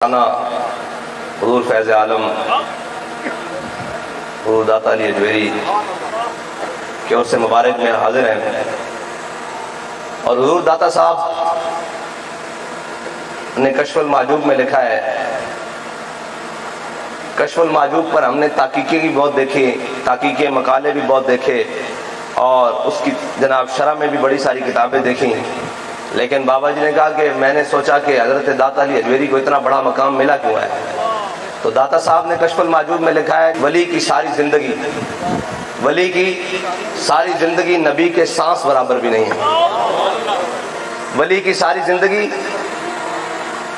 حضور فیض عالم حضور داتا علی اجویری کے عرص مبارک میں حاضر ہیں، اور حضور داتا صاحب نے کشف المعجوب میں لکھا ہے. کشف المعجوب پر ہم نے تحقیقیں بھی بہت دیکھی، تحقیقیں مقالے بھی بہت دیکھے، اور اس کی جناب شرح میں بھی بڑی ساری کتابیں دیکھیں. لیکن بابا جی نے کہا کہ میں نے سوچا کہ حضرت داتا علی اجویری کو اتنا بڑا مقام ملا کیوں ہے. تو داتا صاحب نے کشف المعجوب میں لکھا ہے، ولی کی ساری زندگی نبی کے سانس برابر بھی نہیں ہے. ولی کی ساری زندگی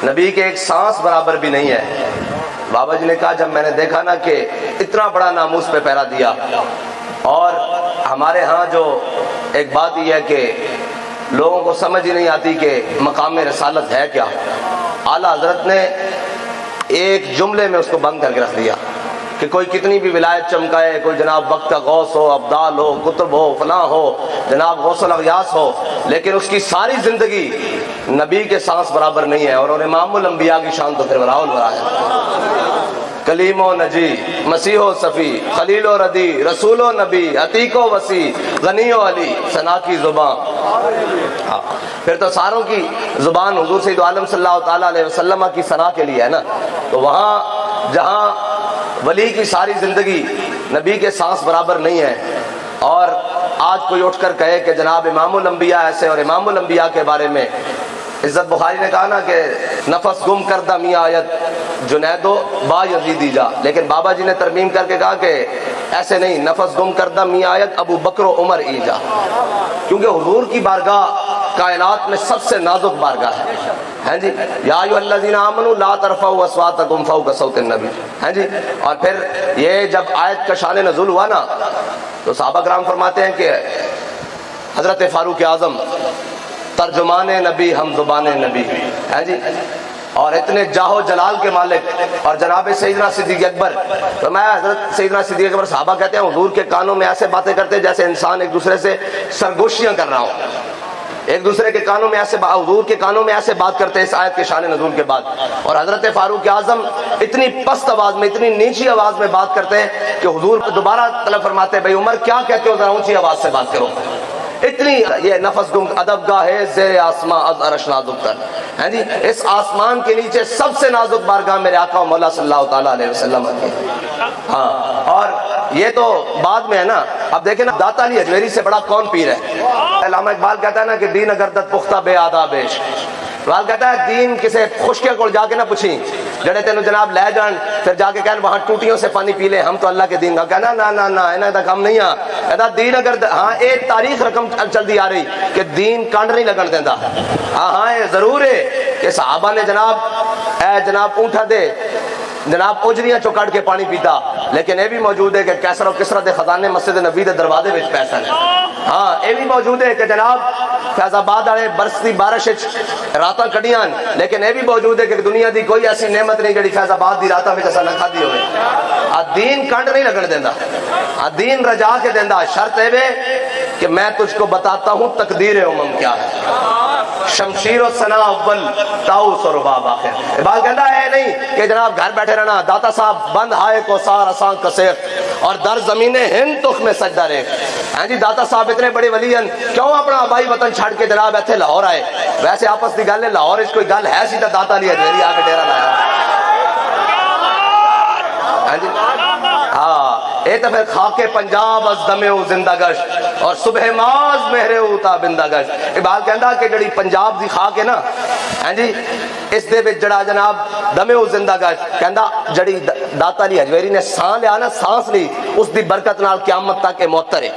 نبی کے ایک سانس برابر بھی نہیں ہے. بابا جی نے کہا جب میں نے دیکھا نا کہ اتنا بڑا ناموس پہ پہرا دیا، اور ہمارے ہاں جو ایک بات یہ ہے کہ لوگوں کو سمجھ ہی نہیں آتی کہ مقام رسالت ہے کیا. اعلیٰ حضرت نے ایک جملے میں اس کو بند کر کے رکھ دیا کہ کوئی کتنی بھی ولایت چمکائے، کوئی جناب وقت کا غوث ہو، ابدال ہو، قطب ہو، فلاں ہو، جناب غوث الاغیاث ہو، لیکن اس کی ساری زندگی نبی کے سانس برابر نہیں ہے. اور امام الانبیاء کی شان تو پھر وراء الورا ہے. کلیم و نجی، مسیح و صفی، خلیل و ردی، رسول و نبی، عتیق و وسیع، غنی و علی، ثنا کی زبان. پھر تو ساروں کی زبان حضور سید عالم صلی اللہ تعالیٰ علیہ وسلم کی ثنا کے لیے ہے نا. تو وہاں جہاں ولی کی ساری زندگی نبی کے سانس برابر نہیں ہے، اور آج کوئی اٹھ کر کہے کہ جناب امام الانبیاء ایسے، اور امام الانبیاء کے بارے میں عزت بخاری نے کہا نا کہ نفس گم کردہ میاں آیت جنیدو با یزیدی جا، لیکن بابا جی نے ترمیم کر کے کہا کہ ایسے نہیں، نفس گم کردہ میاں آیت ابو بکر و عمر ای جا، کیونکہ حضور کی بارگاہ کائنات میں سب سے نازک بارگاہ ہے جی. یا ایھا الذین آمنوا لا ترفعوا اصواتکم فوق صوت النبی ہے جی. اور پھر یہ جب آیت کا شان نزول ہوا نا، تو صحابہ کرام فرماتے ہیں کہ حضرت فاروق اعظم ترجمان نبی ہم زبان نبی ہے جی، اور اتنے جاہ و جلال کے مالک، اور جناب سیدنا صدیق اکبر. تو میں حضرت سیدنا صدیق اکبر صحابہ کہتے ہیں حضور کے کانوں میں ایسے باتیں کرتے جیسے انسان ایک دوسرے سے سرگوشیاں کر رہا ہو، ایک دوسرے کے کانوں میں ایسے حضور کے کانوں میں ایسے بات کرتے اس آیت کے شان نزول کے بعد. اور حضرت فاروق اعظم اتنی پست آواز میں، اتنی نیچی آواز میں بات کرتے ہیں کہ حضور دوبارہ طلب فرماتے ہیں بھائی عمر کیا کہتے ہو، ذرا اونچی آواز سے بات کرو. اتنی یہ نفس گم ادب گاہ ہے زیر آسمان از عرش نازک تر ہے جی. اس آسمان کے نیچے سب سے نازک بارگاہ میرے آقا و مولا صلی اللہ تعالیٰ علیہ وسلم کی. ہاں، اور یہ تو بعد میں ہے نا. اب دیکھیں نا داتا علی اجویری سے بڑا کون پیر ہے. علامہ اقبال کہتا ہے نا کہ دین اگردت پختہ بے آداب عشق. اقبال کہتا ہے دین کسے خشکے کو جا کے نہ پوچھیں جڑے تینوں جناب لے جان پھر جا کے کہن وہاں ٹوٹیوں سے پانی پی لے، ہم تو اللہ کے دین کا کہنا نا نا نا انہیں تک ہم نہیں ہاں. کہتا دین اگر ہاں ایک تاریخ رقم چل دی آ رہی کہ دین کانڈ نہیں لگن دیندہ. ہاں یہ ضرور ہے کہ صحابہ نے جناب اونٹا دے جناب اجریاں چو کٹ کے پانی پیتا، لیکن یہ بھی موجود ہے کہ کیسر و کسرا دے خزانے مسجد نبی دے دروازے وچ پیسہ ہے. ہاں یہ بھی موجود ہے کہ جناب فیض آباد والے برستی بارش راتاں کڈیاں، لیکن یہ بھی موجود ہے کہ دنیا دی کوئی ایسی نعمت نہیں جڑی فیض آباد دی راتاں وچ اساں نہ کھادی ہوئے. دین کنڈ نہیں لگن دیندا، دین رجا کے دیندا. شرط ہے کہ میں تجھ کو بتاتا ہوں تقدیر امم کیا ہے. شمشیر و ثنا اول طاؤس و رباب آخر. اقبال کہتا ہے نہیں کہ جناب گھر بیٹھے رہنا. داتا صاحب بند ہائے کو سار آسان کسیق اور در زمین ہند تخ میں سجدہ ریک. ہاں جی داتا صاحب اتنے بڑے ولی ہیں، کیوں اپنا آبائی وطن چھڑ کے جناب ایتھے لاہور آئے. ویسے آپس دی گل ہے لاہور اس کوئی گل ہے سیدھا داتا علی اجویری آ کے ڈیرا لایا. ہاں جی ہاں اے تو پھر خاک پنجاب از دمے او زندہ گشت اور صبح ماز مہرے او تا بندہ گشت. اقبال کہندا کہ جڑی پنجاب دی خاک ہے نا ہاں جی اس دے وچ جڑا جناب دمے او زندہ گشت، کہندا جڑی داتا علی اجویری نے سانس لیا نا، سانس لی اس دی برکت نال قیامت تک معطر ہے.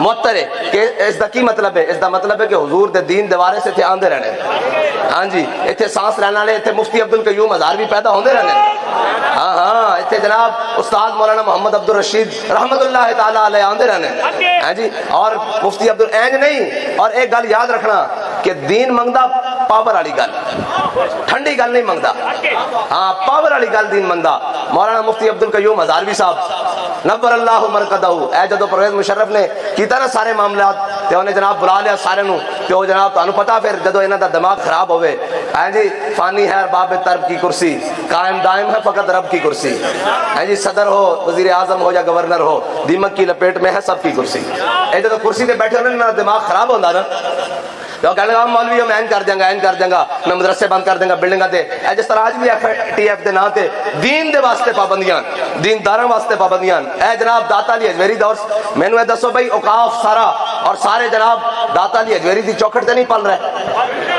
معطر ہے کہ اس دا کی مطلب ہے؟ اس دا مطلب ہے کہ حضور دے دین دیوارے سے تھے آندے رہنے. ہاں جی اتھے سانس لینے والے اتھے مفتی عبدالقیوم ہزاروی پیدا ہوندے رہنے. ہاں ہاں اتھے جناب استاد مولانا محمد عبدالرشید رحمت اللہ تعالیٰ علیہ آندے رہنے. ہاں جی اور مفتی اینج نہیں. اور ایک گل یاد رکھنا کہ دین منگدا پاور والی گل، ٹھنڈی گل نہیں منگدا. ہاں پاور والی گل دین منگدا. مولانا مفتی عبدالقیوم ہزاروی صاحب نبر اللہ مرقدہو، اے جدو پرویز مشرف نے کیتا نا سارے معاملات تے انہیں جناب بلا لیا سارے نو کہ وہ جناب تانوں پتا پھر جدو انہاں دا دماغ خراب ہوئے ہاں جی فانی ہے باب ترب کی کرسی، قائم دائم ہے فقط رب کی کرسی، ہاں جی صدر ہو وزیر اعظم ہو یا گورنر ہو دیمک کی لپیٹ میں ہے سب کی کرسی، اے جدو کرسی تے بیٹھے ہونے نا دماغ خراب ہوندا نا تو کہنے لگا مولوی میں این کر دیں گا این کر دیں گا میں مدرسے بند کر دیں گا بلڈنگاں تے اے جس طرح آج بھی ٹی ایف دے نا تے دین دے واسطے پابندیاں دین داراں واسطے پابندیاں اے جناب داتا علی اجمیری دور میں نے دسو بھائی اوقاف سارا اور سارے جناب داتا علی اجمیری دی چوکھٹ تے نہیں پل رہے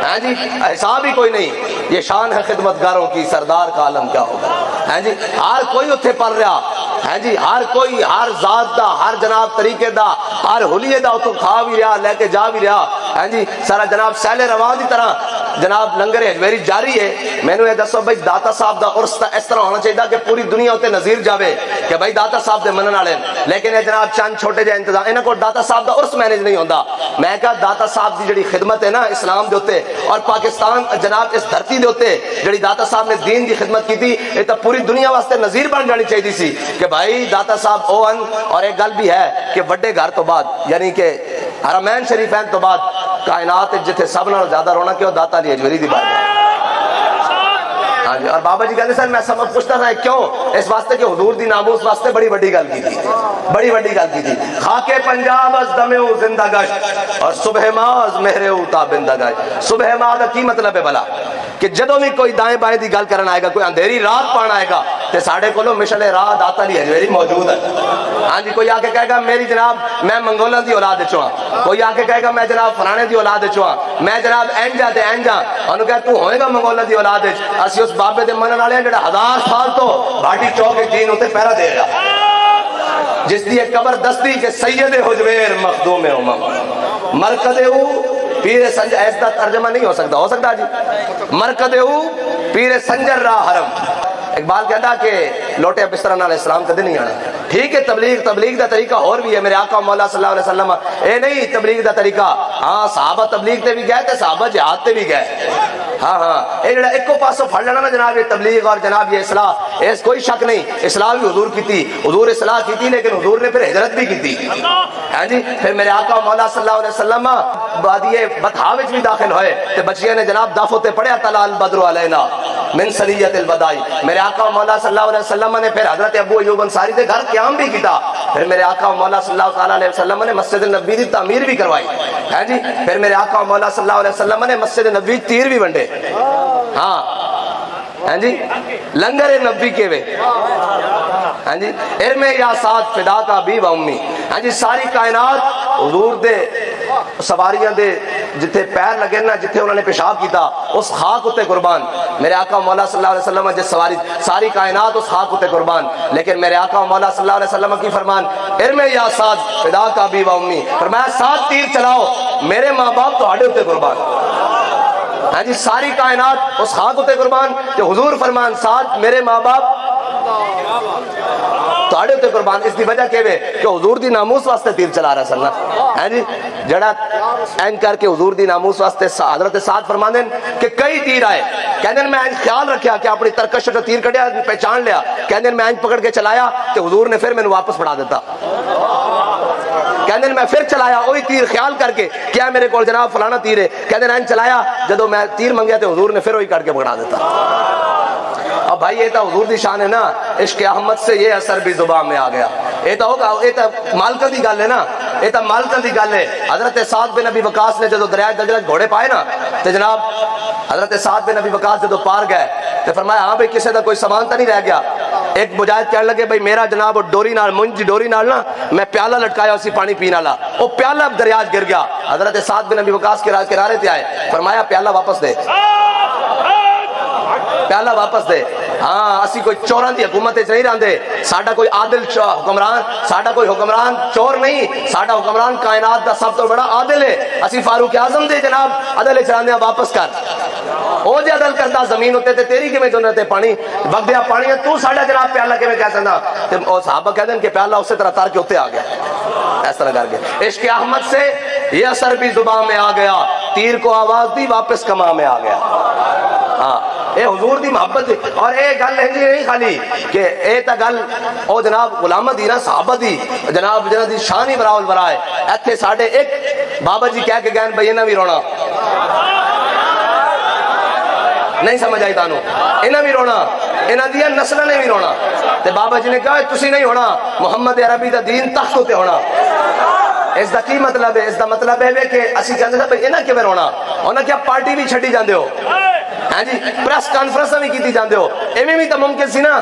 ہاں جی حساب ہی کوئی نہیں، یہ شان ہے خدمتگاروں کی سردار کا عالم کیا ہوگا ہاں جی ہر کوئی اتھے پل رہا ہاں جی ہر کوئی ہر ذات دا ہر جناب طریقے دا ہر حلیے دا اتو کھا بھی رہا لے کے جا بھی رہا ہاں جی سارا جناب سیل روان دی طرح جناب لنگر اجمیری جاری ہے۔ میں نے یہ دسو بھائی داتا صاحب دا عرس اس طرح ہونا چاہیے کہ پوری دنیا ہوتے نظیر جاوے کہ بھائی داتا صاحب دے منن والے، لیکن یہ جناب چند چھوٹے جے انتظام انہاں کو داتا صاحب دا عرس مینج نہیں ہوندا۔ میں کہا داتا صاحب دی جڑی خدمت ہے نا اسلام دے ہوتے اور پاکستان جناب اس دھرتی دے ہوتے جڑی داتا صاحب نے دین دی خدمت کی تھی یہ تو پوری دنیا واسطے نظیر بن جانی چاہیے سی کہ بھائی داتا صاحب اوون۔ اور ایک گل بھی ہے کہ بڑے گھر تو بعد یعنی کہ حرمین شریفین تو بعد کائنات جتھے سب نال زیادہ رونا کیوں داتا علی اجمیری دی بات ہے ہاں جی۔ اور بابا جی کہتے سر میں سمجھ پوچھتا تھا کیوں اس واسطے کہ حضور دی ناموس واسطے بڑی بڑی گل کی تھی بڑی بڑی گل کی تھی خاک پنجاب از دمے زندہ گشت اور صبح ماز مہرے تابندہ گشت۔ صبح ماز کی مطلب ہے بھلا کہ جدوں بھی کوئی دائیں بائیں دی گل کرنا آئے گا کوئی اندھیری رات پانا آئے گا تے ساڑھے کولو مشل راہ داتا علی اجمیری موجود ہے ہاں جی۔ کوئی آ کے کہے گا میری جناب میں منگولہ دی اولاد چواں، کوئی آ کے کہے گا میں جناب فلانے دی اولاد چواں، میں جناب اینجا تے اینجا انہوں کہا تو ہوئے گا منگولہ دی اولاد اسی اس بابے دے منن والے ہیں جڑا 1000 سال تو بھاٹی چوک دین ہوتے پہرا دے رہا جس دی قبر دستی کہ سید حجویر مخدوم امم مرکز او پیر سنجر ایسا ترجمہ نہیں ہو سکتا جی مرکز او پیر سنجر راہ حرم۔ اقبال کہتا کہ لوٹے بستر نال اسلام کدے نہیں آنا ٹھیک ہے تبلیغ دا طریقہ اور بھی ہے میرے آقا مولا صلی اللہ علیہ وسلم اے نہیں تبلیغ دا طریقہ ہاں صحابہ تبلیغ تے بھی گئے تے صحابہ جہاد تے بھی گئے ہاں اے جڑا ایک کو پاسوں پھڑ لینا نا جناب یہ تبلیغ اور جناب یہ اصلاح اس کوئی شک نہیں اصلاح بھی حضور کی تھی حضور اصلاح کی تھی لیکن حضور نے پھر ہجرت بھی کی تھی ہاں جی۔ پھر میرے آقا مولا صلی اللہ علیہ وسلم وادی بطحا وچ بھی داخل ہوئے تے بچیاں نے جناب دافو تے پڑھیا طلع البدر علینا من سلیت الوداعی۔ میرے آقا مولا صلی اللہ علیہ وسلم نے پھر حضرت ابو ایوب انصاری دے گھر قیام بھی کیتا، پھر میرے آقا مولا صلی اللہ علیہ وسلم نے مسجد نبوی دی تعمیر بھی کروائی ہے جی۔ پھر میرے آقا مولا صلی اللہ علیہ وسلم نے مسجد نبوی تیر بھی ونڈے ہاں جی لنگر نبی کے وے ہاں جی ارم یا ساتھ فدا کا بھی و امی ہاں جی ساری کائنات حضور دے سواریاں دے جتھے پیر لگے نا جتھے انہوں نے پیشاب کیتا اس خاک اتے قربان۔ میرے آقا مولا صلی اللہ علیہ وسلم جس سواری ساری کائنات اس خاک اتے قربان، لیکن میرے آقا مولا صلی اللہ علیہ وسلم کی فرمان ارم یا سعد فدا کا بھی و امی فرمایا 7 تیر چلاؤ میرے ماں باپ تو ہڈے اتے قربان ہاں جی ساری کائنات اس خاک اتے قربان کہ حضور فرمان 7 میرے ماں باپ تو آڑے ہوتے قربان۔ اس دی وجہ کہ حضور دی ناموس واسطے تیر چلا رہا سننا ہے جی جڑا این کر کے حضور دی ناموس واسطے حضرت سعد فرمان دیں کہ کئی تیر آئے کہنے میں این خیال رکھیا کہ اپنی ترکش جو تیر کٹیا پہچان لیا کہنے میں این پکڑ کے چلایا کہ حضور نے پھر میں نے واپس پڑھا دیتا کہنے میں پھر چلایا وہی تیر خیال کر کے کیا میرے کو جناب فلانا تیر ہے کہنے این چلایا جدو میں تیر منگیا تو حضور نے پھر وہی کٹ کے پکڑا دیتا۔ اب بھائی یہ تو حضور دی شان ہے نا عشق احمد سے یہ اثر بھی زبان میں آ گیا یہ تو ہوگا یہ تو مالکہ دی گل ہے نا یہ تو مالکہ دی گل ہے۔ حضرت سعد بن ابی وقاص نے جدو دریائے دجلہ گھوڑے پائے نا تو جناب حضرت سعد بن ابی وقاص جدو پار گئے تو فرمایا ہاں بھئی کسی دا کوئی سامان تا نہیں رہ گیا۔ ایک مجاہد کہنے لگے بھئی میرا جناب ڈوری نال منج ڈوری نال نا میں پیالہ لٹکایا اسی پانی پینا لا وہ پیالہ دریا گر گیا۔ حضرت سعد بن ابی وقاص کے کنارے تے آئے فرمایا پیالہ واپس دے پیالہ واپس دے ہاں اسی کوئی چوران دی حکومت نہیں راندے ساڑھا کوئی عادل حکمران ساڑھا کوئی حکمران چور نہیں ساڑھا حکمران کائنات دا سب تو بڑا عادل ہے اسی فاروق اعظم دے جناب عدل چراندے واپس کر او جے عدل کرتا زمین ہوتے تے تیری کے میں جو نتے پانی وقت دیا پانی ہے تو ساڑھا جناب پیالہ کے میں کہہ سکتا تے او صحابہ کہہ دیں کہ پیالہ اسے طرح تار کے ہوتے آ گیا اس طرح کر گئے۔ عشق احمد سے یہ اثر بھی زبان میں آ گیا تیر کو آواز دی واپس کما میں آ گیا ہاں اے حضور دی محبت دی اور اے گل نہیں خالی کہ اے تا گل او جناب غلامت دی نا صحابہ دی جناب جنہاں دی شان ہی براول برائے ایتھے ساڈے ایک بابا جی کہہ کے گئے بھئی انہاں بھی رونا نہیں سمجھ آئی تانوں انہاں بھی رونا انہاں دی نسل نے بھی رونا تے بابا جی نے کہا تسی نہیں ہونا محمد عربی دا دین تخت تے ہونا اس دا کی مطلب ہے اس دا مطلب ہے کہ اسی کہندے تھے بھئی انہاں کیویں رونا انہاں کیا پارٹی بھی چھڈی جاندے ہو ہاں جی پریس کانفرنس بھی کیتی جاندے ہو ایویں بھی تو ممکن سی نا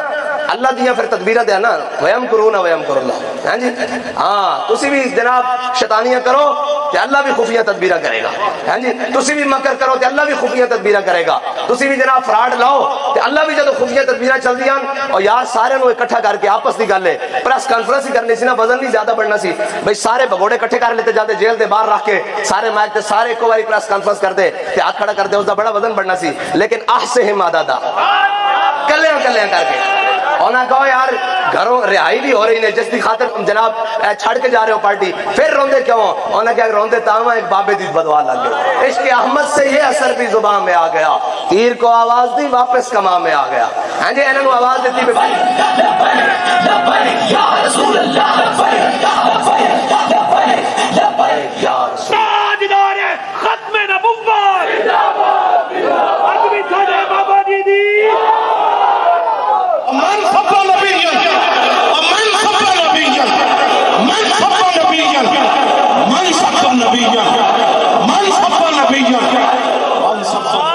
اللہ دیاں پھر تدبیراں دے نا ویم کرون ویم کر اللہ ہاں جی ہاں تسی بھی جناب شیطانیاں کرو تے اللہ بھی خفیہ تدبیراں کرے گا ہاں جی تسی بھی مکر کرو تے اللہ بھی خفیہ تدبیراں کرے گا تسی بھی جناب فراڈ لاؤ تے اللہ بھی جدوں خفیہ تدبیراں چل دیاں اور یار سارے نو اکٹھا کر کے آپس دی گل ہے پریس کانفرنس ہی کرنی سی نا وزن نہیں زیادہ بڑھنا سی بھئی سارے بگوڑے اکٹھے کر لیتے جاتے جیل دے باہر رکھ کے سارے مائک تے سارے کو واری پریس کانفرنس کر دے تے ہاتھ کھڑا کر دے اس دا بڑا وزن بڑھنا سی لیکن احسہم عددا کلیاں کلیاں کر کے انہاں کہو یار گھروں رہائی بھی ہو رہی نے جس کی خاطر جناب چھڑ کے جا رہے ہو پارٹی پھر روندے کیوں انہاں کیا روندے تاواں ایک بابے دی بدوا لگ گئے عشق احمد سے یہ اثر بھی زبان میں آ گیا تیر کو آواز دی واپس کما میں آ گیا ہاں جی انہاں نو آواز دیتی بے بھائی لبیک یا رسول اللہ لبیک یا رسول تاجدار ختم نبوت ادبی تھے بابا جی دی من صفى نبيا من صفى نبيا من صفى نبيا من صفى نبيا من صفى نبيا من صفى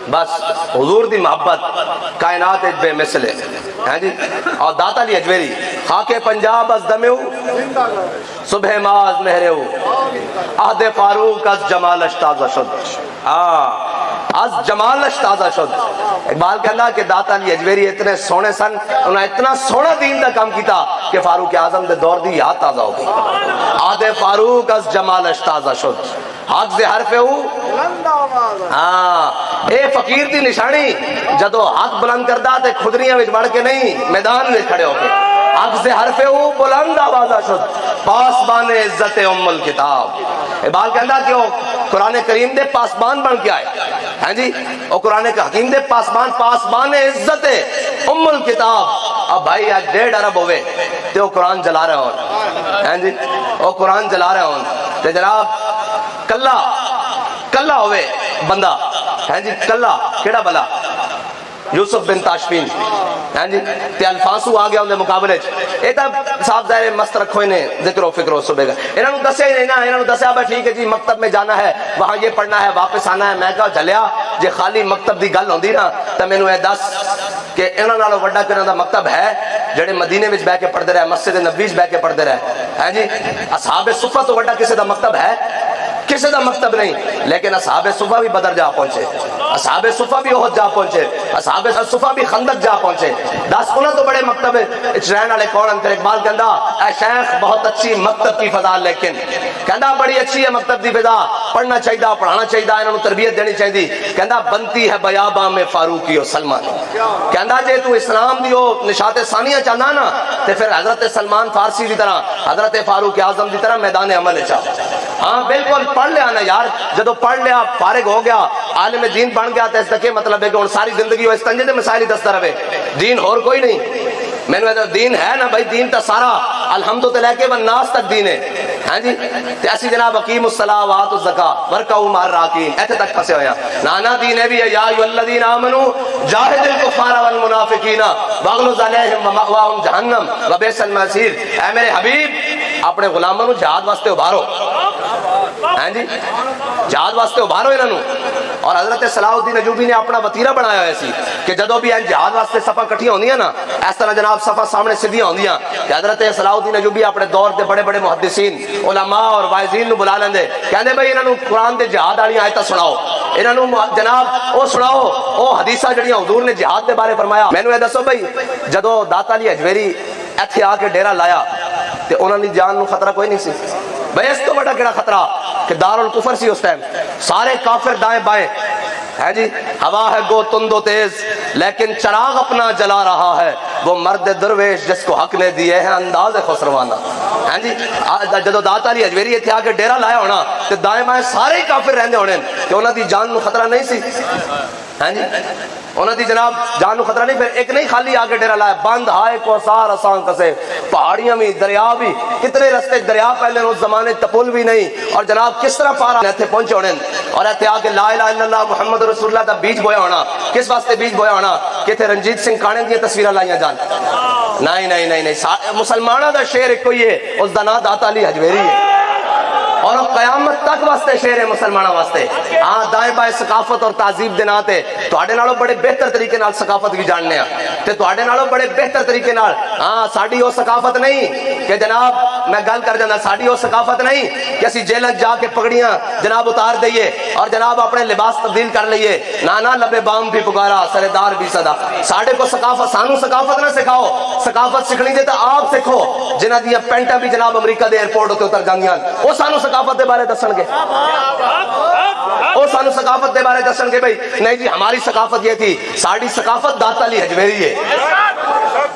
بس حضور دی محبت کائنات ایک بے مثل ہے ہاں جی اور داتا علی اجویری خاک پنجاب از دمیو صبح ماز مہریو عہد فاروق از جمالش تازہ شد از جمالش تازہ شد اقبال کہنا کہ داتا علی اجویری اتنے سونے سن انہوں نے اتنا سونا دین دا کام کیتا کہ فاروق اعظم دے دور دی یاد تازہ ہو گئی عہد فاروق از جمالش تازہ شد حق سے حرف ہو اے فقیر دی نشانی جدو حق بلند کردہ تے خدریاں وچ بڑھ کے نہیں میدان میں کھڑے ہو کے حق سے حرف ہو بلند آوازہ شد پاسبان عزت ام الکتاب اقبال کہنا کہ وہ قرآن کریم دے پاسبان بن کے آئے ہاں جی وہ قرآن حکیم دے پاسبان عزت ام الکتاب اب بھائی آج 1.5 ارب ہوئے تے وہ قرآن جلا رہے ہوں ہاں جی وہ قرآن جلا رہے ہوں تے جناب کلا ہوئے بندہ ہاں جی کلا کیڑا بلا یوسف بن تاشفین ہاں جی تے الفانسو آ گیا انہیں مقابلے اے تا صاحب ظاہر مست رکھو انہیں ذکر و فکر و صبح کا انہوں نے دسے نہیں نا انہوں نے دسے اب ٹھیک ہے جی مکتب میں جانا ہے وہاں یہ پڑھنا ہے واپس آنا ہے میں کہا جلیا جے خالی مکتب دی گل ہوندی نا تے مینوں اے دس کہ انہاں نالوں وڈا کنا دا مکتب ہے جڑے مدینے وچ بیٹھ کے پڑھدے رہے مسجد نبوی وچ بیٹھ کے پڑھدے رہے ہیں جی اصحاب صفہ تو وڈا کسے دا مکتب ہے کسی دا مکتب نہیں لیکن اصحاب صفہ بھی بدر جا پہنچے اصحاب صفہ بھی احد جا پہنچے اصحاب صفہ بھی خندق جا پہنچے دس انہاں تو بڑے مکتب رہن والے کون انتر اقبال کہندا اے شیخ بہت اچھی مکتب کی فضا لیکن کہندا بڑی اچھی ہے مکتب کی فضا پڑھنا چاہیے پڑھانا چاہیے انہاں نوں تربیت دینی چاہیے کہندا بنتی ہے بیاباں میں فاروقی و سلمان کہندا جے تو اسلام دی او نشاط ثانیہ چاہنا نا تے پھر حضرت سلمان فارسی دی طرح حضرت فاروق اعظم دی طرح میدان عمل چاہ ہاں بالکل پڑھ لیا نا یار جدو پڑھ لیا فارغ ہو گیا عالم دین بن گیا تو اس کا کیا مطلب ہے کہ ان ساری زندگی وہ اس تنجے دے مسائل ہی دستا رہے دین اور کوئی نہیں میں نے دین ہے نا بھائی دین تا سارا الحمد تو لے کے والناس تک دین ہے ہاں جی تے اسی جناب اقیم الصلاۃ و آتوا الزکاۃ ورکعوا مع الراکعین ایتھے تک پھسے ہویا نانا دین ہے بھی یا ایھا الذین آمنوا جاہدوا الکفار والمنافقین واغلظ علیہم ومأواہم جہنم وبئس المصیر اے میرے حبیب اپنے غلاموں جہاد واسطے ابھارو ہاں جی جہاد واسطے ابھارو انہاں نوں اور حضرت صلاح الدین ایوبی نے اپنا وتیرہ بنایا ہوا سی کہ جدو بھی جہاد واسطے صفاں کٹھیاں ہوندیاں نا اس طرح جناب صفاں سامنے سیدھیاں ہوندیاں کہ حضرت صلاح الدین ایوبی اپنے دور دے بڑے بڑے محدثین علماء اور واعظین نوں بلا لیندے کہندے بھائی انہاں نوں قرآن دے جہاد والی آیتاں سناؤ انہاں نوں جناب او سناؤ او حدیثاں جڑیاں حضور نے جہاد دے بارے فرمایا مینوں اے دسو بھائی جدو داتا علی اجویری ایتھے آ کے ڈیرا لایا تے انہاں دی جان نوں خطرہ کوئی نہیں سی بھائی اس تو بڑا کیڑا خطرہ کہ دارالکفر سی اس ٹائم سارے کافر دائیں بائیں ہے جی ہوا ہے گو تند و تیز لیکن چراغ اپنا جلا رہا ہے وہ مرد درویش جس کو حق نے دیے ہیں انداز خسروانہ ہاں جی جدو داتا علی حجویری اتنے آ کے ڈیرا لایا ہونا تو دائیں بائیں سارے ہی کافر رہندے ہونے کہ انہوں دی جان نو خطرہ نہیں سی. ہاں جی انہوں دی جناب جان نو خطرہ نہیں. پھر ایک نہیں خالی آگے ڈیرا لایا بند ہائے کو سار آسان کسے پہاڑیاں بھی دریا بھی کتنے رستے دریا پہلے اس زمانے تپل بھی نہیں اور جناب کس طرح پارا ایتھے پہنچے ہونے اور ایتھے آگے لا الہ الا اللہ محمد رسول اللہ دا بیج بویا ہونا. کس واسطے بیج بویا ہونا کہ تھے رنجیت سنگھ کانے دی تصویریں لائیاں جان. نہیں نہیں نہیں نہیں مسلمانوں دا شعر ایک کوئی ہے اس دا نام داتا علی حجویری ہے اور قیامت تک واسطے شعر ہے مسلمانوں واسطے. ہاں دائیں بائیں ثقافت اور تہذیب دے نام تے تواڈے نالوں بڑے بہتر طریقے نال ثقافت بھی جاننے ہیں تے تواڈے نالوں بڑے بہتر طریقے نال ہاں ساڈی وہ ثقافت نہیں کہ جناب میں گل کر جانا ساڈی وہ ثقافت نہیں کہ اسی جیلیں جا کے پگڑیاں جناب اتار دئیے اور جناب اپنے لباس تبدیل کر لئیے. نانا لبے بام بھی پکارا سردار بھی صدا. ساڈے کو ثقافت سانو ثقافت نہ سکھاؤ. ثقافت سکھنی دے تو آپ سکھو جنہ دیا پینٹاں بھی جناب امریکہ دے ایئرپورٹ ہوتے اتر جاندیاں وہ سانو ثقافت دے بارے دسن گے. وہ سانو ثقافت دے بارے دسن گے بھئی نہیں جی ہماری ثقافت یہ تھی. ساڑی ثقافت داتا علی حجویری ہے.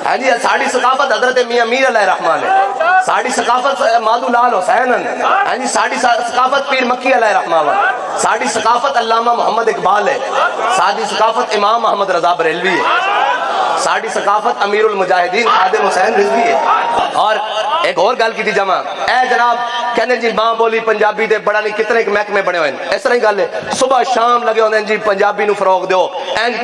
ہاں جی ساڑی ثقافت حضرت میاں میر علیہ الرحمن ہے. ساڑی ثقافت مادو لال حسین ہے. ہاں جی ساڑی ثقافت پیر مکی علیہ الرحمن ہے. ساڑی ثقافت علامہ محمد اقبال ہے. ساڑی ثقافت امام محمد رضا بریلوی ہے. ساڑی ثقافت امیر المجاہدین خادم حسین رضوی ہے. اور ایک اور گل کی تھی جمع اے جناب کہنے جی ماں بولی پنجابی دے بڑا نہیں کتنے محکمے بنے ہوئے ہیں. اس طرح ہی گل ہے صبح شام لگے ہوتے ہیں جی پنجابی نو فروغ دیو اینج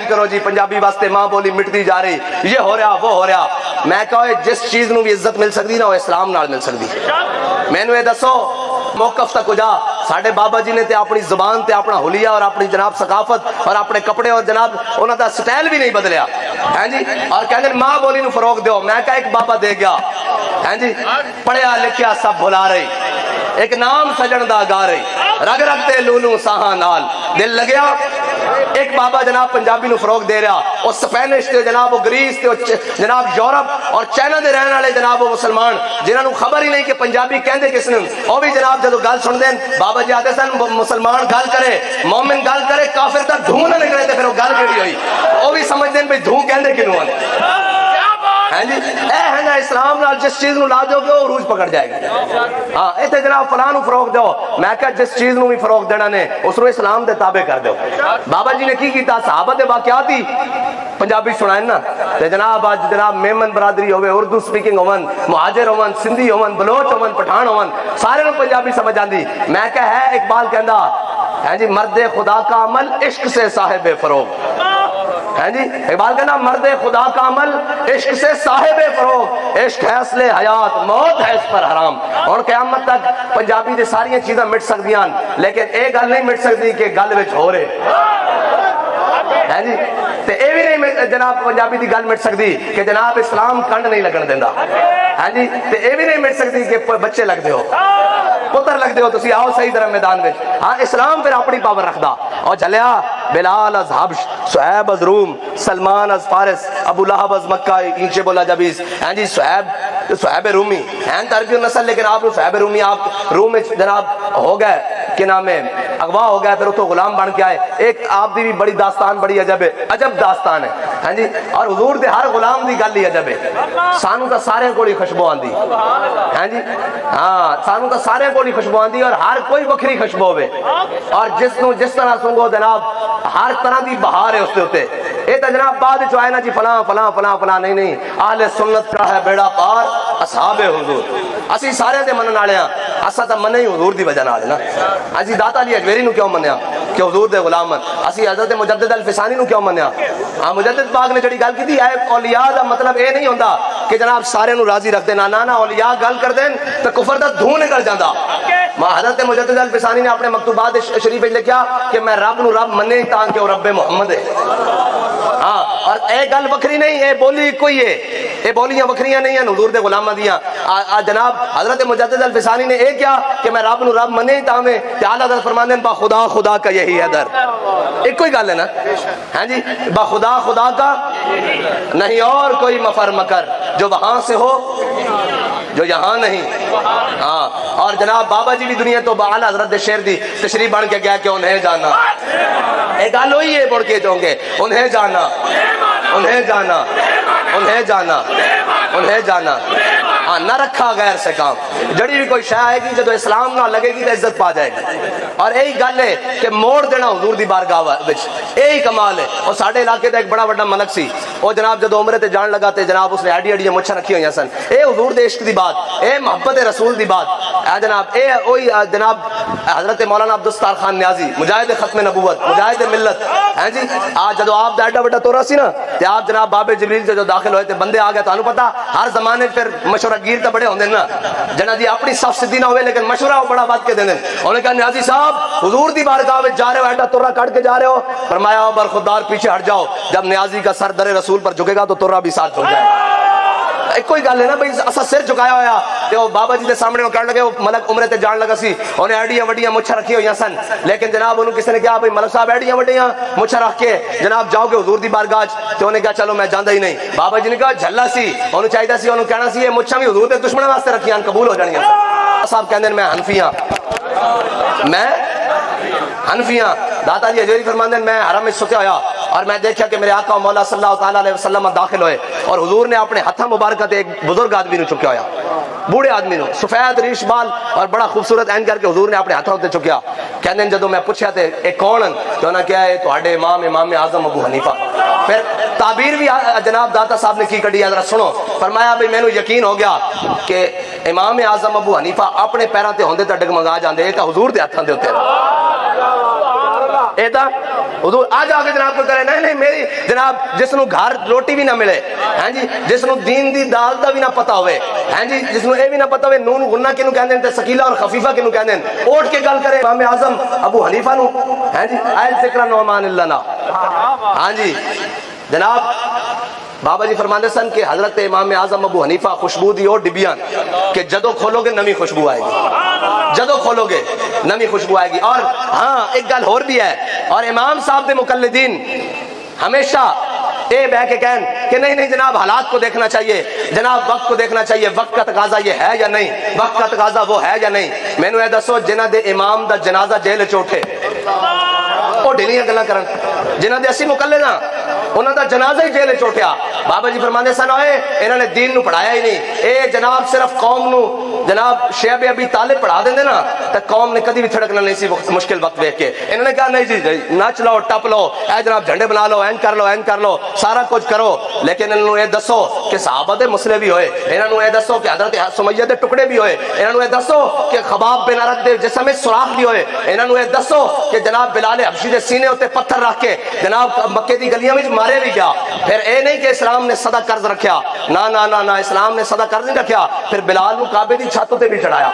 کرو جی پنجابی واسطے ماں بولی مٹتی جا رہی یہ ہو رہا وہ ہو رہا. میں کہو جس چیز نو بھی عزت مل سکتی نا وہ اسلام نال مل سکتی. میں نو یہ دسو موقف تک جا ساڑھے بابا جی نے تے اپنی زبان تے اپنا حلیہ اور اپنی جناب ثقافت اور اپنے کپڑے اور جناب انہوں دا سٹائل بھی نہیں بدلیا. ہاں جی اور کہنے ماں بولی نو فروغ دیو. میں کہا ایک بابا دے گیا ہاں جی پڑھیا لکھیا سب بھلا رہی ایک نام سجن دا گا رہی رگ رگتے لونو ساہاں نال دل لگیا. ایک بابا جناب پنجابی نو فروغ دے رہا اور سپینش تے جناب وہ گریس تے جناب یورپ اور چائنا دے رہنے والے جناب وہ مسلمان جنہاں نو خبر ہی نہیں کہ پنجابی کہندے کس نے وہ بھی جناب جدو گل سن دین بابا جی آتے سن مسلمان گل کرے مومن گل کرے کافر تا دھوں نہ نکلے تے پھر وہ گل کیڑی ہوئی وہ بھی سمجھ دین بھئی دھوں کہندے کنوں ہیں. ہاں جی اے ہے نا اسلام نال جس چیز نو لا دو گے وہ عروج پکڑ جائے گی. ہاں ایتھے جناب فلاں نو فروغ دو میں کہا جس چیز نو بھی فروغ دینا نے اس نو اسلام دے تابع کر دو. بابا جی نے کی کیتا صحابہ دے واقعات ہی پنجابی سنائیں نا تے جناب آج جناب میمن برادری ہوئے اردو سپیکنگ ہون مہاجر ہون سندھی ہون بلوچ ہون پٹھان ہون سارے نو پنجابی سمجھ آندی. میں کہا ہے اقبال کہندا ہے جی مرد خدا کا عمل عشق سے صاحب فروغ. ہاں جی اقبال کہنا مرد خدا کا عمل عشق سے صاحب فروغ عشق ہے اصل حیات موت ہے اس پر حرام. اور قیامت تک پنجابی دے ساری چیزاں مٹ سکدیاں لیکن ایک گل نہیں مٹ سکتی کہ گل وچ ہو رہے ہے جی تے اے بھی نہیں جناب پنجابی دی گل مٹ سکتی کہ جناب اسلام کنڈ نہیں لگن دیندا. ہاں جی تے اے بھی نہیں مٹ سکتی کہ بچے لگ دے ہو پتر لگ دے ہو تسی آؤ صحیح طرح میدان میں. ہاں اسلام پھر اپنی پاور رکھدا اور چلیا بلال از حبش صہیب از روم سلمان از فارس ابو لہب از مکہ اینچے بولا جبیز. ہاں جی صہیب رومی ہیں تربی نسل لیکن آپ صہیب رومی آپ روم میں جناب ہو گئے کہ نام ہے اغوا ہو گیا پھر اتو غلام بن کے آئے. ایک آپ دی بھی بڑی داستان بڑی عجب ہے عجب داستان ہے. ہاں جی اور حضور دے ہر غلام دی گل ہی عجب ہے. سانو تا سارے کوئی خوشبو آندی. ہاں جی ہاں سانو تا سارے کوئی خوشبو آندی اور ہر کوئی وکھری خوشبو ہوے اور جس طرح سنگو جناب ہر طرح دی بہار ہے اس دے اوتے. اے تے جناب بعد وچ آئے نا جی فلاں فلاں فلاں فلاں نہیں اہل سنت کا ہے بیڑا پار اصحاب حضور. اسی سارے دے منن والے ہاں اسا تا مننے ہی حضور دی وجہ نال نا. اسی داتا علی حجویری نو کیوں منیا کہ حضور دے غلام ہیں. اسی حضرت مجدد الفسانی نو کیوں منیا. ہاں مجدد پاک نے جڑی گل کیتی ہے اولیاء دا مطلب اے نہیں ہوندا کہ جناب سارے نو راضی رکھ دینا. نا اولیاء گل کر دین تے کفر دا دھوں نکل جاندا. حضرت مجدد الفسانی نے اپنے مکتوبات شریف میں لکھا کہ میں رب نو رب منے تاں کہ وہ رب محمد ہے. ہاں اور اے گل وکھری نہیں اے بولی کوئی ہے اے بولیاں وکھریاں نہیں ہیں حضور دے غلاماں دیاں. جناب حضرت مجدد الفسانی نے اے کیا کہ میں رب نو رب منے تاں میں تے اعلی حضرت فرماندے با خدا خدا کا یہی ہے در. ایک کوئی گل ہے نا. ہاں جی با خدا خدا کا نہیں اور کوئی مفر مکر جو وہاں سے ہو جو یہاں نہیں. ہاں اور جناب بابا جی بھی دنیا تو اعلی حضرت دے شعر دی تشریح بن کے گیا کہ انہیں جانا ایک گل ہوئی ہے بڑھ کے چوں گے انہیں جانا انہیں جانا انہیں جانا انہیں جانا. ہاں نہ رکھا غیر سے کام. جڑی بھی کوئی شے آئے گی جدو اسلام نہ لگے گی تو عزت پا جائے گی. اور یہی گل ہے کہ موڑ دینا حضور دی بارگاہ وچ یہی کمال ہے. اور ساڈے علاقے دا ایک بڑا بڑا ملک سی, وہ جناب جدو عمرے تے جان لگا تے جناب اس نے ایڈی ایڈی مچھاں رکھی ہوئی سن. اے حضور دے عشق دی بات, اے محبت رسول دی بات. اے جناب اے وہی جناب حضرت مولانا عبدالستار خان نیازی مجاہد ختم نبوت مجاہد ملت ہیں جی. آج جدو آپ دا ایڈا بڑا تورا سی نا تے آپ جناب بابے جبریل سے جو داخل ہوئے تے بندے آ گئے. تانوں پتہ ہر زمانے پھر مشورہ گیر تے بڑے ہوندے نا جنہاں دی اپنی صف سدھی نہ ہوئے لیکن مشورہ وہ بڑا بات کے دیندے. انہوں نے کہا نیازی صاحب حضور دی بارگاہ وچ جا رہے ہو, ایڈا تورا کٹ کے جا رہے ہو. فرمایا برخودار پیچھے ہٹ جاؤ, جب نیازی کا سر در رسول پر جھکے گا تو تورا بھی ساتھ جھک جائے گا. ایک کوئی گل ہے نا بھئی اسا سر جھکایا ہویا تے وہ بابا جی دے سامنے وہ کہنے لگے, وہ ملک عمرے تے جان لگا سی, انہیں ایڈیاں وڈیاں مچھاں رکھی ہوئی سن. لیکن جناب انہوں کسی نے کہا بھئی ملک صاحب ایڈیاں وڈیاں مچھاں رکھ کے جناب جاؤ گے حضور دی بارگاہ تے انہیں کہا چلو میں جاندا ہی نہیں. بابا جی نے کہا جھلا سی, انہوں چاہیے سی انہوں کہنا سی یہ مچھاں بھی حضور دے دشمنوں واسطے رکھیاں قبول ہو جانیاں. صاحب کہندے میں حنفی ہاں, میں حنفی ہاں. داتا جی حجویری فرماندے میں حرم میں ستے ہویا اور میں دیکھا کہ میرے آقا مولا صلی اللہ تعالیٰ علیہ وسلم داخل ہوئے اور حضور نے اپنے ہتھاں مبارکہ تے ایک بزرگ آدمی نو چکیا ہویا, بوڑھے آدمی نو, سفید ریش بال اور بڑا خوبصورت عین کر کے حضور نے اپنے ہتھوں تے چکیا. کہندے جدوں میں پوچھیا تے اے کون ہیں تو انہاں کہا ہے تواڈے امام اعظم ابو حنیفہ. پھر تعبیر بھی جناب داتا صاحب نے کی کڈی ذرا سنو. فرمایا بھئی مینوں یقین ہو گیا کہ امام اعظم ابو حنیفہ اپنے پیراں تے ہوندے تے ڈگمگا جاندے, اے تاں حضور دے ہتھاں دے اوتے ایدا حضور آج آگے جناب کو کرے نہیں میری جناب جس نو گھر روٹی بھی نہ ملے ہیں جی, جس نو دین دی دال دا بھی نہ پتا ہوئے ہیں جی, جس نو اے بھی نہ پتا ہوئے نون غنہ کنو کہندے تے سکیلہ اور خفیفہ کنو کہندے, اوٹ کے گل کرے امام اعظم ابو حنیفہ نو ہیں جی, آئل ذکر نعمان اللہ نا. ہاں جی جناب بابا جی فرماندے سن کہ حضرت امام اعظم ابو حنیفہ خوشبو دی اور ڈبیاں کہ جدو کھولو گے نمی خوشبو آئے گی, جدو کھولو گے نمی خوشبو آئے گی. اور ہاں ایک گل اور بھی ہے, اور امام صاحب دے مقلدین ہمیشہ اے بہ کے کہن کہ نہیں جناب حالات کو دیکھنا چاہیے, جناب وقت کو دیکھنا چاہیے, وقت کا تقاضا یہ ہے یا نہیں, وقت کا تقاضا وہ ہے یا نہیں. میں نے دسو جنہ دے امام دا جنازہ جیل چوٹھے وہ ڈھیلیاں گلاں کرن, جنہ دے اسی مقلد ہاں انہاں دا جنازہ ہی جیل چوٹیا. بابا جی فرماندے سن ہوئے انہوں نے دین نو پڑھایا ہی نہیں, اے جناب صرف قوم نو جناب شیب ابی طالب پڑھا دیندے نا تو قوم نے کدی بھی تھڑکنا نہیں سی مشکل وقت دیکھ کے. انہوں نے کہا نہیں جی نچ لو ٹپ لو, اے جناب جھنڈے بنا لو, این کر لو سارا کچھ کرو, لیکن انہوں نے دسو کہ صحابہ دے مسئلے بھی ہوئے, انہوں نے دسو کہ حضرت سمیہ دے ٹکڑے بھی ہوئے, انہوں نے دسو کہ خباب بن ارد دے جسم میں سوراخ بھی ہوئے, انہوں نے دسو کہ جناب بلال حبشی دے سینے ہوتے پتھر رکھ کے جناب مکے دی گلیاں میں مارے بھی گیا. پھر اے نہیں کہ اسلام نے صدا قرض رکھیا, نہ اسلام نے صدا قرض نہیں رکھیا, پھر بلال نو کعبے دی چھتوں تے بھی چڑھایا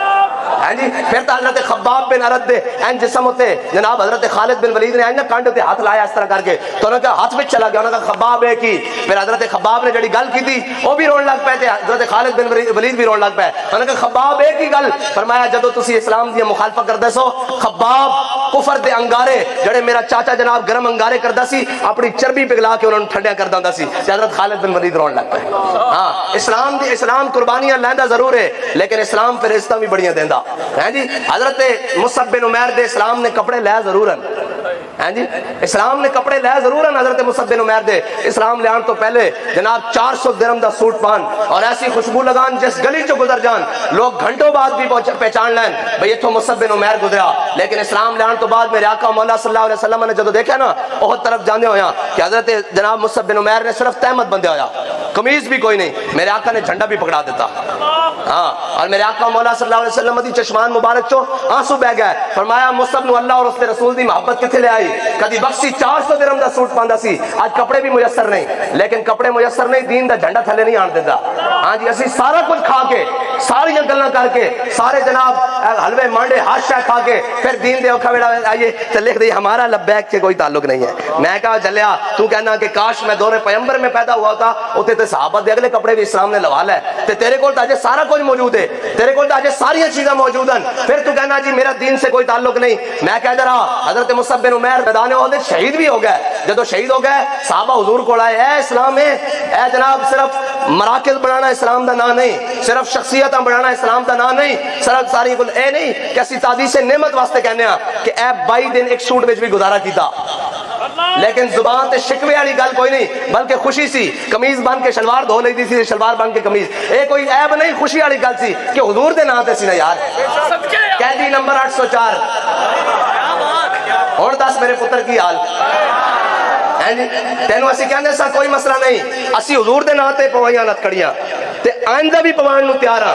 ہیں جی. پھر تو حضرت خباب بن ارد دے این جسم ہوتے جناب حضرت خالد بن ولید نے این کانڈ تے ہاتھ لایا اس طرح کر کے, تو انہوں نے کہا ہاتھ میں چلا گیا, انہوں نے کہا خباب ہے کی. پھر حضرت خباب نے جڑی گل کی تھی وہ بھی رون لگ پے تھے, حضرت خالد بن ولید بھی رون لگ پے. انہوں نے کہا خباب ہے کی گل. فرمایا جدو تسی اسلام دی مخالفت کردے سو, خباب کفر دے انگارے جڑے میرا چاچا جناب گرم انگارے کردا سی اپنی چربی پگلا کے انہوں نے ٹھنڈیا کردا ہوندا سی, حضرت خالد بن ولید رون لگ پے. ہاں اسلام قربانیاں لیندا ضرور ہے لیکن اسلام پھر عزتاں بھی بڑیاں دیندا ہیں جی. حضرت مصعب بن عمیر دے اسلام نے کپڑے لے ضرور ہیں جی, اسلام نے کپڑے لے ضرور ہیں. حضرت مصعب بن عمیر دے اسلام لے آن تو پہلے جناب 400 درہم دا سوٹ پان اور ایسی خوشبو لگان جس گلی چو گزر جان لوگ گھنٹوں بعد بھی پہچان لین بھئی یہ تو مصعب بن عمیر گزریا. لیکن اسلام لے آن تو بعد میرے آقا مولا صلی اللہ علیہ وسلم نے جدو دیکھا نا بہت طرف جانے ہویا کہ حضرت جناب مصعب بن عمیر نے صرف تہمت بندے ہویا, قمیض بھی کوئی نہیں, میرے آقا نے جھنڈا بھی پکڑا دیتا. ہاں اور میرے آقا مولا صلی اللہ علیہ وسلم دی چشمان مبارک چو آنسو بہ گئے. فرمایا مصعب نو اللہ اور اس نے رسول دی محبت کتھے لے آئی, کدی بخشی 400 درہم دا سوٹ پاندا سی, آج کپڑے بھی میسر نہیں, لیکن کپڑے میسر نہیں دین دا جھنڈا تھلے نہیں آن دیتا. ہاں جی اسی سارا کچھ کھا کے ساری گلاں کر کے سارے جناب حلوے مانڈے ہر شے کھا کے پھر دین دے اوکھا ویڑا آئیے تو لکھ دی ہمارا لبیک سے کوئی تعلق نہیں ہے. میں کہا چلیا تو کہنا کہ کاش میں دور پیغمبر میں پیدا ہوا تھا اوتے تے صحابہ دے اگلے کپڑے بھی اسلام نے لوا لے تے تیرے کول تاجے سارا کچھ موجود ہے, تیرے کول تاجے ساری چیزاں موجود ہیں, پھر تو کہنا جی میرا دین سے کوئی تعلق نہیں. میں کہہ رہا حضرت مصعب بن عمیر میدان احد شہید بھی ہو گئے. جدو شہید ہو گئے صحابہ حضور کو آئے, اے اسلام ہے, اے جناب صرف مراکز بنانا اسلام دا نام نہیں, صرف شخصیتاں بنانا اسلام دا نام نہیں, صرف ساری کل اے نہیں کہ اسی تعدیث نعمت واسطے کہنے ہیں کہ اے 22 دن ایک سوٹ وچ بھی گزارا کیتا. لیکن زبان تے شکوے والی گل کوئی نہیں، بلکہ خوشی سی، قمیض بن کے شلوار دھو لیتی سی، شلوار بن کے قمیض، اے کوئی عیب نہیں، خوشی والی گل سی کہ حضور دے نام تے سی نا یار۔ قیدی نمبر 804، ہن دس میرے پتر کی حال تینوں اسی کہندے سا کوئی مسئلہ نہیں، اسی حضور دے نام تے پوائیاں نت کڑیاں تے آئندہ بھی پوائن نو تیار ہاں،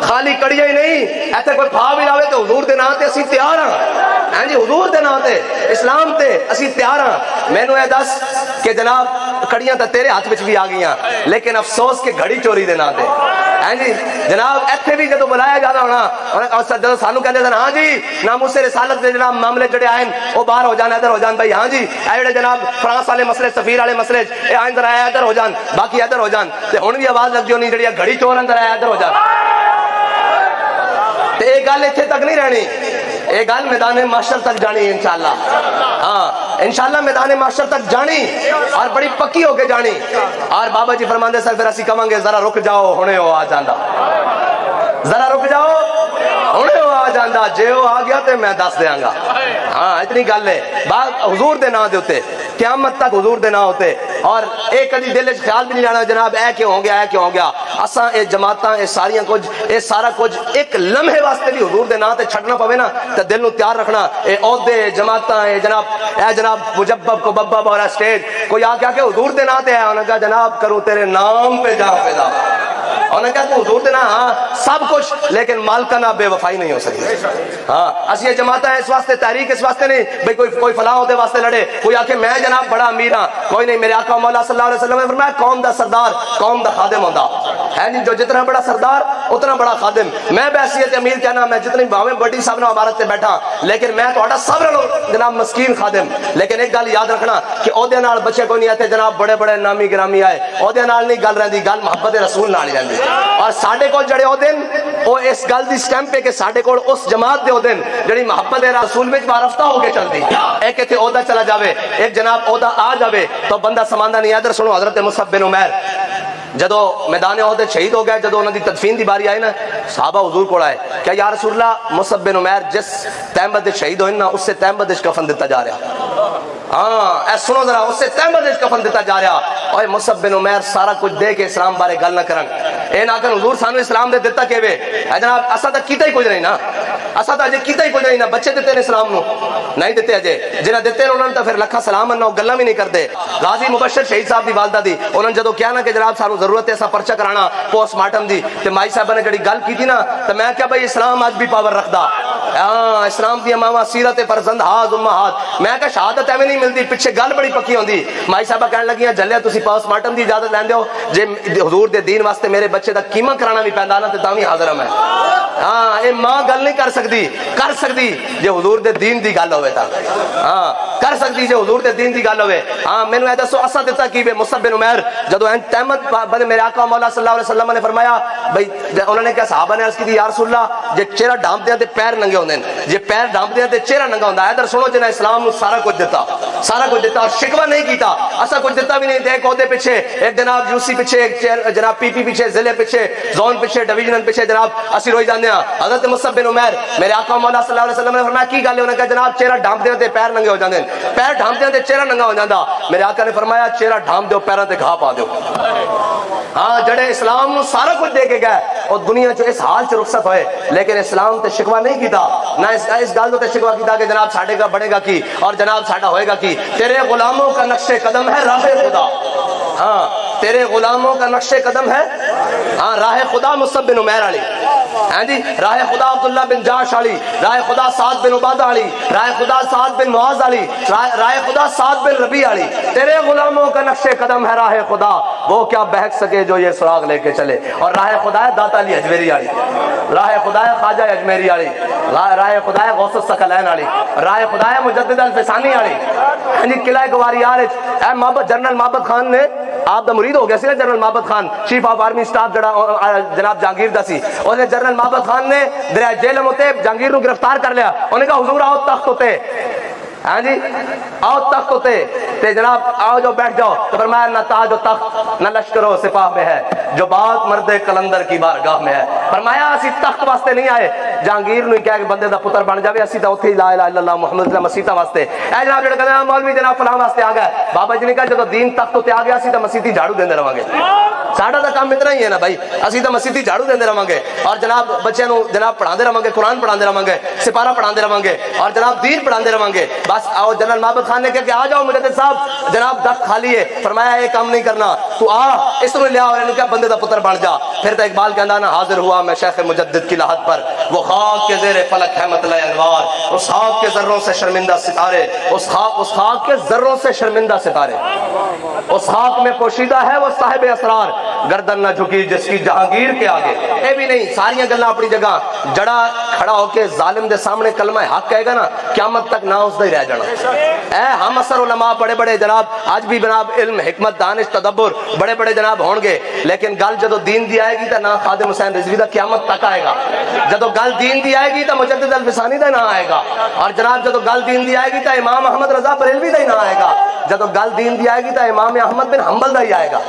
خالی کڑیاں ہی نہیں، ایتھے کوئی پھا بھی لاوے تو حضور دے نام تے اسی تیار ہاں، حضور دے نام تے اسلام تے اسی تیار ہاں۔ مینوں اے دس کہ جناب کڑیاں تے تیرے ہاتھ وچ بھی آ گئیاں، لیکن افسوس کہ گھڑی چوری دے نام تے جناب ایتھے بھی جدو بلایا جانا ہونا جدو سانو کہندے سن ہاں جی ناموس رسالت دے جناب معاملے جڑے آئے وہ باہر ہو جان ادھر ہو جان بھائی، ہاں جی اے جڑے جناب فرانس والے مسئلے سفیر والے مسئلے اے اندر آیا ادھر ہو جان، باقی ادھر ہو جان، تے ہن بھی آواز لگ جونی جڑی گھڑی چور اندر آیا ادھر ہو جان۔ تے اے گل ایتھے تک نہیں رہنی، اے گل میدان معاشر تک جانی انشاءاللہ، ہاں انشاءاللہ میدان معاشر تک جانی اور بڑی پکی ہو کے جانی۔ اور بابا جی فرماندے سر پھر اسی کہاں گے ذرا رک جاؤ ہنے ہو آ جاندا، ذرا رک جاؤ ہنے ہو آ جاندا، جے ہو آ گیا تے میں دس دیاں گا۔ ہاں اتنی گل ہے، حضور دے نام دے اوتے قیامت تک حضور دے نام ہوتے، اور ایک کدی دل وچ خیال بھی نہیں لانا جناب اے کیوں ہو گیا اے کیوں ہو گیا۔ اساں اے جماعتاں اے ساریاں کچھ اے سارا کچھ ایک لمحے واسطے بھی حضور دے نام تے چھڈنا پوے نا تے دل نو تیار رکھنا، اے عہدے جماعتاں اے جناب مجبب کو ببب اور اسٹیج کوئی آ کے حضور دے نام تے ہے، انہاں کہا جناب کروں تیرے نام پہ جاؤ پیدا، انہوں نے کہا کہ حضور دینا ہاں سب کچھ لیکن مالکانہ بے وفائی نہیں ہو سکتی۔ ہاں اسی یہ جماعتیں اس واسطے تحریک اس واسطے نہیں بھئی کوئی فلاں ہوتے واسطے لڑے، کوئی آکے میں جناب بڑا امیر ہاں، کوئی نہیں، میرے آقا مولا صلی اللہ علیہ وسلم نے فرمایا قوم دا سردار قوم دا خادم ہوندا ہے نہیں، جو جتنا بڑا سردار اتنا بڑا خادم۔ میں بحیثیت امیر کہنا میں جتنی باویں بڑی صاحب نے عبارت تے بیٹھا لیکن میں تہاڈا سب نالوں جناب مسکین خادم، لیکن ایک گل یاد رکھنا کہ عہدے نال بچے کوئی نہیں آتے جناب، بڑے بڑے نامی گرامی آئے عہدے نال نہیں گل رہندی، گل محبت رسول نال ہی رہندی۔ اور ساڈے کول جڑے عہدے وہ اس گل دی سٹیمپ ہے کہ ساڈے کول اس جماعت دے عہدے جڑی محبت رسول وچ وارفتہ ہو کے چلدی، ایک ایتھے عہدہ چلا جاوے ایک جناب عہدہ آ جاوے تو بندہ سماندا نہیں۔ ادھر سنو حضرت مصعب بن عمیر جدو میدان عہد شہید ہو گئے، جدو انہوں دی تدفین دی باری آئی نا صحابہ حضور کو آئے کہ یا رسول اللہ مصعب بن عمیر جس تیمبد شہید ہوئے نا اس سے تیمبد کفن دیتا جا رہا، ہاں اے سنو ذرا اس سے تیمبد کفن دیتا جا رہا، اور مصعب بن عمیر سارا کچھ دے کے اسلام بارے گل نہ کرن، اے نہ کہ حضور سانو اسلام دے دیتا کیوے، اے جناب اسا تا کیتا ہی کچھ نہیں نا، اسا تا اجے کیتا ہی کچھ نہیں نا، بچے دیتے نے اسلام نو نہیں دیتے اجے، جنہاں دیتے نے انہوں نے تو پھر لکھا سلام انہوں گلاں بھی نہیں کرتے۔ غازی مبشر شہید صاحب دی والدہ دی انہوں نے جدو کیا نا کہ جناب سانو ضرورت ہے ایسا پرچہ کرانا پوسٹ مارٹم دی، تے مائی صاحبہ نے جڑی گل کی تھی نا تو میں کیا بھائی اسلام آج بھی پاور رکھدا، ہاں اسلام دی ماما سیرت فرزند ہاتھ امہات، میں کہ شہادت ایویں نہیں ملتی، پیچھے گل بڑی پکی ہوندی۔ مائی صاحبہ کہنے لگیاں جلیا تسی پوسٹ مارٹم دی اجازت لیندے ہو، جے حضور دے دین واسطے میرے بچے دا قیمہ کرانا بھی پیندا نا تے تاں وی حاضر ہاں میں۔ ہاں اے ماں گل نہیں کر سکتی جے حضور دے دین دی گل ہوے تا، ہاں کر سکتی جے حضور دے دین دی گل ہوے۔ ہاں مینوں اے دسو اساں دتا کی مصعب بن عمیر جدو تحمد بن میرے آقا مولا صلی اللہ علیہ وسلم نے فرمایا بھئی انہوں نے کہا صحابہ نے عرض کی یا رسول اللہ جے چہرہ ڈھانپ دیاں تے پیر ننگے ہوندے جے پیر ڈھانپ دیاں تے چہرہ ننگا ہوندا ہے۔ ادھر سنو جنہیں اسلام نو سارا کچھ دیتا اور شکوہ نہیں کیتا، اسا کچھ دیتا بھی نہیں، ایک عہدے پیچھے ایک جناب یوسی پیچھے ایک جناب پی پی پیچھے ضلع پیچھے زون پیچھے ڈویژن پیچھے جناب اسی روئی جاندے ہاں۔ حضرت مصعب بن عمیر میرے آقا مولا صلی اللہ علیہ وسلم نے فرمایا کی گل ہے، انہوں نے کہا جناب چہرہ ڈھانپ دیاں تے پیر ننگے ہو جاندے، پیر ڈھانپ دیاں تے چہرہ ننگا ہو جاندا۔ میرے آقا نے فرمایا چہرہ ڈھانپ دیو پیراں تے گھاہ پا دیو۔ ہاں جڑے اسلام نو سارا کچھ دے کے گئے اور دنیا چ اس حال چ رخصت ہوئے لیکن اسلام تے شکوہ نہیں کیتا، نہ اس گل تے شکوہ کیتا کہ جناب ساڈے کا بڑے گا کی اور جناب ساڈا ہوئے گا کی۔ تیرے غلاموں کا نقش قدم ہے راہ خدا، ہاں تیرے غلاموں کا نقش قدم ہے ہاں راہ خدا مصعب بن عمیر علی، ہاں جی راہ خدا عبداللہ بن جاش علی، راہ خدا سعد بن عبادہ علی، راہ خدا سعد بن معاذ علی، راہ خدا سعد بن ربیع علی۔ تیرے غلاموں کا نقش قدم ہے راہ خدا، وہ کیا بہک سکے جو یہ سراغ لے کے چلے۔ اور راہ خدا ہے داتا علی اجمیری علی، راہ خدا ہے خواجہ اجمیری علی، راہ خدا ہے غوث الثقلین علی، راہ خدا ہے مجدد الفسانی علی۔ یعنی قلعہ گواریار اے محبت جنرل محبت خان نے آپ دا مرید ہو گیا سی نا جنرل محبت Khan chief of army staff جڑا جناب جہانگیر دا سی، اس نے جنرل محبت خان نے دریا جیلم ہوتے جہانگیر نو گرفتار کر لیا، انہوں نے کہا حضور آؤ تخت ہوتے، ہاں جی آؤ تخت ہوتے تے جناب آؤ جو بیٹھ جاؤ، تو فرمایا نہ تاج و تخت نہ لشکر و سپاہ میں ہے جو بات مرد کلندر کی بارگاہ میں ہے۔ فرمایا اسی تخت واسطے نہیں آئے جہانگیر نو کہہ کہ بندے دا پتر بن جاوے اسی تا اوتھے لا الہ الا اللہ محمد صلی مسیحا واسطے اے جناب جڑا کہندا مولوی جناب فلاں واسطے آ گیا بابا جی نے کہا جدوں دین تخت تے آ گیا اسی تا مسیحی جھاڑو دیندے رہاں گے ساڈا دا کام اتنا ہی ہے نا بھائی اسی تا مسیحی جھاڑو دیندے رہاں گے اور جناب بچیاں نو جناب پڑھاندے رہاں گے قرآن پڑھاندے رہاں گے سپارہ پڑھاندے رہاں گے اور جناب دین پڑھاندے رہاں گے بس آؤ جنرل محمد خان نے کہا کہ آ جاؤ مجدد صاحب جناب تخت خالی ہے فرمایا یہ کام نہیں کرنا تو آ اس نے لیا اور کیا بندے دا پتر بن جا پھر تو اقبال کہندا نا حاضر ہوا میں شیخ مجدد کی لحد پر وہ خاک کے زیر فلک ہے مطلع انوار اس خاک کے ذروں سے شرمندہ ستارے اس خاک کے ذروں سے شرمندہ ستارے اس خاک میں پوشیدہ ہے وہ صاحب اسرار گردن نہ جھکی جس کی جہانگیر کے آگے اے بھی نہیں ساریاں گلاں اپنی جگہ جڑا کھڑا ہو کے ظالم دے سامنے کلمہ حق کہے گا نا قیامت تک نہ اس دا ہی رہ جانا اے ہم اثر علماء بڑے بڑے جناب آج بھی جناب علم حکمت دانش تدبر بڑے بڑے جناب ہون گے لیکن گل جدو دین دی آئے گی تا نہ خادم حسین رضوی دا قیامت تک آئے گا جدو گل دین دی آئے گی تا مجدد الفسانی دا نہ آئے گا اور جناب جدو گل دین دی آئے گی تا امام احمد رضا بریلوی دا ہی نہ آئے گا جدو گل دین دی آئے گی تا امام احمد بن حنبل دا ہی آئے گا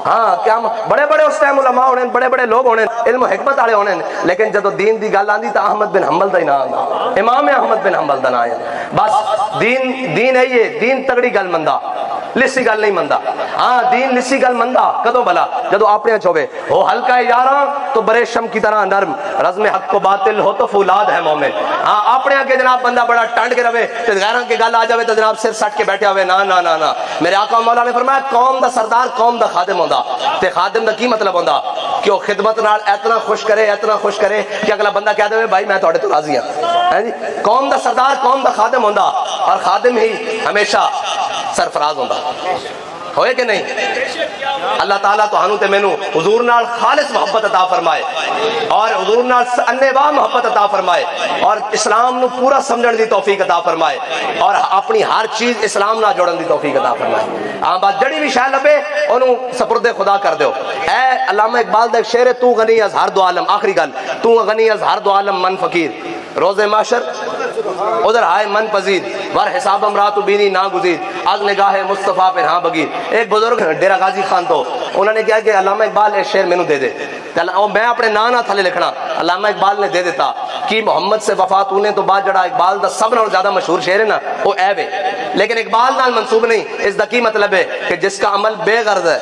ہاں کیا بڑے بڑے اس ٹائم علماء ہونے بڑے بڑے لوگ ہونے علم و حکمت والے ہونے لیکن جدو دین دی گل آندی تا احمد بن حنبل دا ہی نہ آندا امام احمد بن حنبل دا نہ آیا بس دین ہے یہ دین تگڑی گل مندا لسی گل نہیں مندا ہاں دین لسی گل مندا کدو بھلا جدو اپنے چھوے ہو ہلکا یاراں تو برے شم کی طرح نرم رزم حق کو باطل ہو تو فولاد ہے مومن ہاں اپنے کے جناب بندہ بڑا ٹانڈ کے رہے تے غیراں کی گل آ جاوے تو جناب سر سٹ کے بیٹھے ہوئے نا نا نا نا میرے آقا مولا نے فرمایا قوم دا سردار قوم دا خادم ہوندا تے خادم دا کی مطلب ہوندا کہ وہ خدمت نال اتنا خوش کرے کہ اگلا بندہ کہہ دے بھائی میں تہاڈے تو راضی ہاں جی قوم دا سردار قوم دا خادم ہوندا اور خادم ہی ہمیشہ سرفراز ہوندا ہوئے کہ نہیں اللہ تعالیٰ تو ہنو تے مینو حضور نال خالص محبت عطا فرمائے اور حضور نال انبا محبت عطا فرمائے اور اسلام نو پورا سمجھن دی توفیق عطا فرمائے اور اپنی ہر چیز اسلام نال جوڑن دی توفیق عطا فرمائے ہاں بات جڑی بھی شے لبے اونوں سپرد خدا کر دیو اے علامہ اقبال دا ایک شعر ہے تو غنی از ہر دو عالم آخری گل تو غنی از ہر دو عالم من فقیر روز محشر ادھر آئے من پذیر ور حساب امرات بینی نا گزید آگ نگاہ مصطفیٰ پہ ہاں بگیر ایک بزرگ ڈیرہ غازی خان تو انہوں نے کہا کہ علامہ اقبال ایک شعر میں نو دے دے میں اپنے نانا تھلے لکھنا علامہ اقبال نے دے دیتا کہ محمد سے وفات ہونے تو بعد جڑا اقبال دا سب نال زیادہ مشہور شعر ہے نا وہ عیب ہے لیکن اقبال نال منسوب نہیں اس دا کی مطلب ہے کہ جس کا عمل بے غرض ہے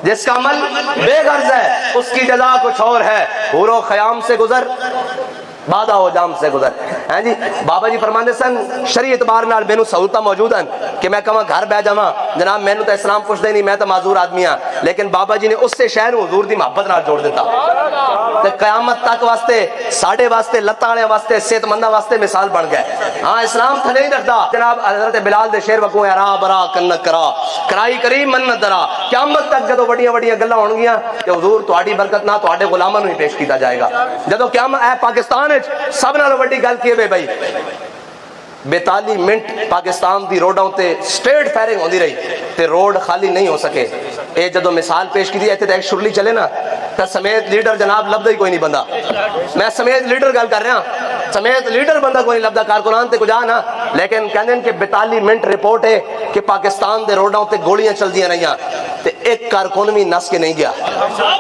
جس کا عمل بے غرض ہے اس کی جزا کچھ اور ہے حور و خیام سے گزر بادہ ہو جام سے گزر ہیں جی بابا جی فرماندے سن شرعی اعتبار نال مینوں سہولتاں موجود ہیں کہ میں کہاں گھر بہ جاواں جناب مینوں تو اسلام پوچھدے نہیں میں تو معذور آدمی ہاں لیکن بابا جی نے اس سے شہر حضور دی محبت نال جوڑ دیتا تے قیامت تک واسطے ساڈے واسطے لتاں والے واسطے صحت منداں واسطے مثال بن گئے ہاں اسلام تھلے نہیں رکھدا جناب حضرت بلال دے شعر وکو ارا برا کنک کرا کرائی کری من درا قیامت تک جدوں بڑیاں بڑیاں گلاں ہون گیاں کہ حضور تہاڈی برکت نہ تہاڈے غلاماں نوں ہی پیش کیتا جائے گا جدوں قیامت اے پاکستان سب نال وڈی گل کی ہے بھائی 42 منٹ پاکستان دی روڈوں تے سٹریٹ فائرنگ ہوندی رہی تے روڈ خالی نہیں ہو سکے اے جدو مثال پیش کی دی ایتھے ایک شرلی چلے نا تے سمیت لیڈر جناب لبدا ہی کوئی نہیں بندہ میں سمیت لیڈر گل کر رہا سمیت لیڈر بندہ کوئی نہیں لبدا کارکنان تے کجا نا لیکن کہندے کہ 42 منٹ رپورٹ ہے کہ پاکستان دے روڈوں تے گولیاں چلدیاں رہیاں تے ایک کارکن بھی نس کے نہیں گیا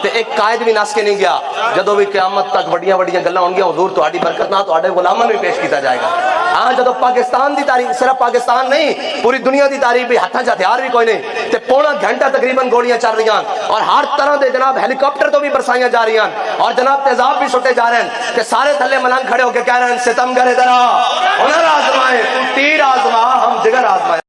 تے ایک قائد بھی نس کے نہیں گیا جدو بھی قیامت تک بڑیاں بڑیاں گلاں ہون گیاں حضور تہاڈی برکت نہ تہاڈے غلاماں نوں پیش کیتا جائے گا ہاں جدو پاکستان دی تاریخ صرف پاکستان نہیں پوری دنیا دی تاریخ بھی ہتھاں چ ہتھیار بھی کوئی نہیں تے پونا گھنٹہ تقریباً گولیاں چل رہی ہیں اور ہر طرح دے جناب ہیلی کاپٹر تو بھی برسائیاں جا رہی ہیں اور جناب تیزاب بھی سٹے جا رہے ہیں کہ سارے تھلے ملنگ کھڑے ہو کے کہہ رہے ہیں ستم گر درا ہنر آزمائے تیر آزما ہم جگر آزما